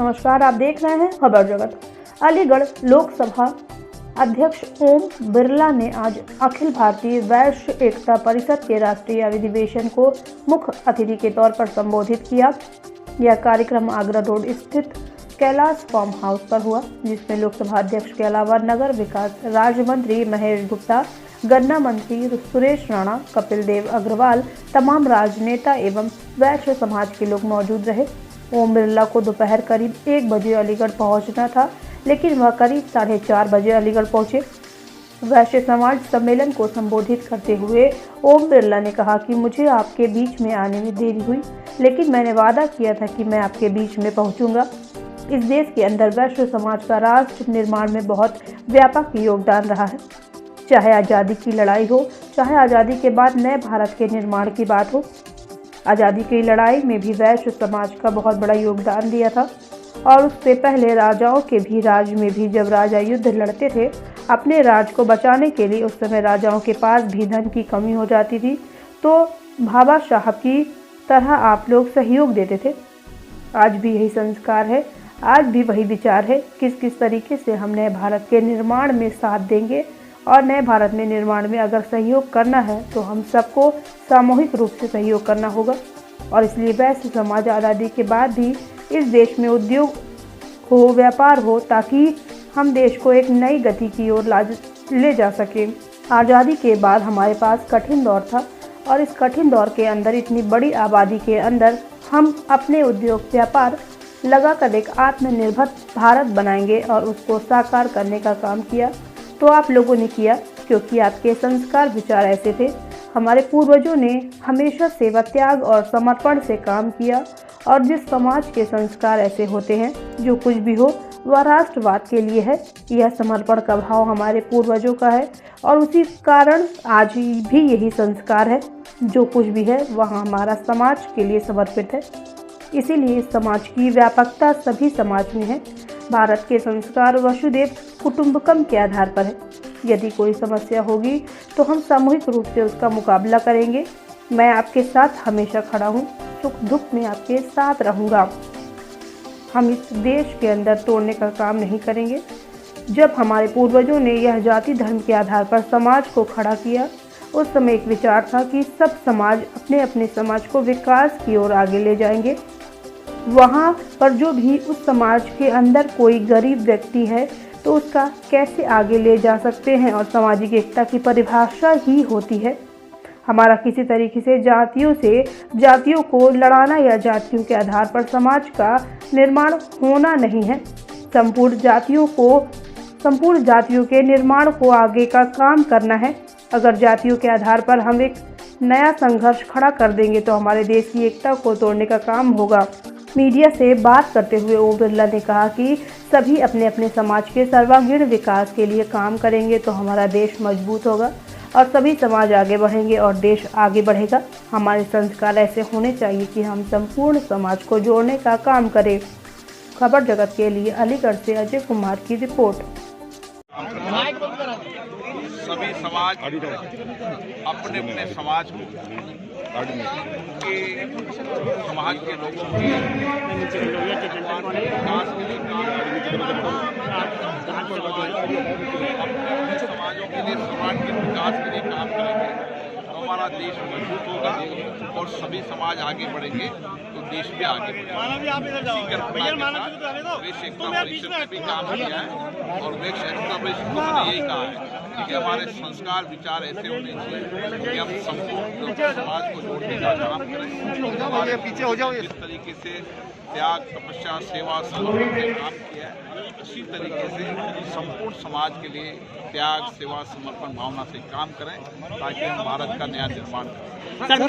नमस्कार, आप देख रहे हैं खबर जगत। अलीगढ़ लोकसभा अध्यक्ष ओम बिरला ने आज अखिल भारतीय वैश्य एकता परिषद के राष्ट्रीय अधिवेशन को मुख्य अतिथि के तौर पर संबोधित किया। यह कार्यक्रम आगरा रोड स्थित कैलाश फार्म हाउस पर हुआ, जिसमें लोकसभा अध्यक्ष के अलावा नगर विकास राज्य मंत्री महेश गुप्ता, गन्ना मंत्री सुरेश राणा, कपिल देव अग्रवाल, तमाम राजनेता एवं वैश्य समाज के लोग मौजूद रहे। ओम बिरला को दोपहर करीब 1 बजे अलीगढ़ पहुंचना था, लेकिन वह करीब 4:30 बजे अलीगढ़ पहुंचे। वैश्य समाज सम्मेलन को संबोधित करते हुए ओम बिरला ने कहा कि मुझे आपके बीच में आने में देरी हुई, लेकिन मैंने वादा किया था कि मैं आपके बीच में पहुंचूंगा। इस देश के अंदर वैश्य समाज का राष्ट्र निर्माण में बहुत व्यापक योगदान रहा है। चाहे आज़ादी की लड़ाई हो, चाहे आज़ादी के बाद नए भारत के निर्माण की बात हो, आज़ादी की लड़ाई में भी वैश्य समाज का बहुत बड़ा योगदान दिया था। और उससे पहले राजाओं के भी राज में भी जब राजा युद्ध लड़ते थे अपने राज को बचाने के लिए, उस समय राजाओं के पास भी धन की कमी हो जाती थी, तो बाबा साहब की तरह आप लोग सहयोग देते थे। आज भी यही संस्कार है, आज भी वही विचार है। किस किस तरीके से हम नए भारत के निर्माण में साथ देंगे, और नए भारत में निर्माण में अगर सहयोग करना है तो हम सबको सामूहिक रूप से सहयोग करना होगा। और इसलिए वैश्य समाज आज़ादी के बाद भी इस देश में उद्योग हो, व्यापार हो, ताकि हम देश को एक नई गति की ओर ले जा सकें। आज़ादी के बाद हमारे पास कठिन दौर था, और इस कठिन दौर के अंदर इतनी बड़ी आबादी के अंदर हम अपने उद्योग व्यापार लगाकर एक आत्मनिर्भर भारत बनाएंगे और उसको साकार करने का काम किया। तो आप लोगों ने किया, क्योंकि आपके संस्कार विचार ऐसे थे। हमारे पूर्वजों ने हमेशा सेवा, त्याग और समर्पण से काम किया, और जिस समाज के संस्कार ऐसे होते हैं, जो कुछ भी हो वह राष्ट्रवाद के लिए है। यह समर्पण का भाव हमारे पूर्वजों का है, और उसी कारण आज भी यही संस्कार है। जो कुछ भी है वह हमारा समाज के लिए समर्पित है। इसीलिए समाज की व्यापकता सभी समाज में है। भारत के संस्कार वसुधैव कुटुंबकम के आधार पर है। यदि कोई समस्या होगी तो हम सामूहिक रूप से उसका मुकाबला करेंगे। मैं आपके साथ हमेशा खड़ा हूँ, सुख दुख में आपके साथ रहूँगा। हम इस देश के अंदर तोड़ने का काम नहीं करेंगे। जब हमारे पूर्वजों ने यह जाति धर्म के आधार पर समाज को खड़ा किया, उस समय एक विचार था कि सब समाज अपने अपने समाज को विकास की ओर आगे ले जाएंगे। वहाँ पर जो भी उस समाज के अंदर कोई गरीब व्यक्ति है तो उसका कैसे आगे ले जा सकते हैं, और सामाजिक एकता की परिभाषा ही होती है। हमारा किसी तरीके से जातियों को लड़ाना या जातियों के आधार पर समाज का निर्माण होना नहीं है। संपूर्ण जातियों के निर्माण को आगे का काम करना है। अगर जातियों के आधार पर हम एक नया संघर्ष खड़ा कर देंगे तो हमारे देश की एकता को तोड़ने का काम होगा। मीडिया से बात करते हुए ओम बिरला ने कहा कि सभी अपने अपने समाज के सर्वांगीण विकास के लिए काम करेंगे तो हमारा देश मजबूत होगा, और सभी समाज आगे बढ़ेंगे और देश आगे बढ़ेगा। हमारे संस्कार ऐसे होने चाहिए कि हम संपूर्ण समाज को जोड़ने का काम करें। खबर जगत के लिए अलीगढ़ से अजय कुमार की रिपोर्ट। सभी समाज अपने अपने समाज को के समाज के लोगों के विकास के लिए अपने समाजों के लिए, समाज के विकास के लिए काम करेंगे तो हमारा देश मजबूत होगा, और सभी समाज आगे बढ़ेंगे तो देश भी आगे बढ़ेगा। वैश्य एकता परिषद ने भी काम किया है, और वैश्य एकता परिषद को मैंने यही कहा है कि हमारे संस्कार विचार ऐसे होने चाहिए कि हम संपूर्ण समाज को जोड़ने का काम करें। पीछे हो जाओ। जिस तरीके से त्याग, तपस्या, सेवा, समर्पण से काम किया है, उसी तरीके से संपूर्ण समाज के लिए त्याग, सेवा, समर्पण भावना से काम करें, ताकि हम भारत का नया निर्माण करें।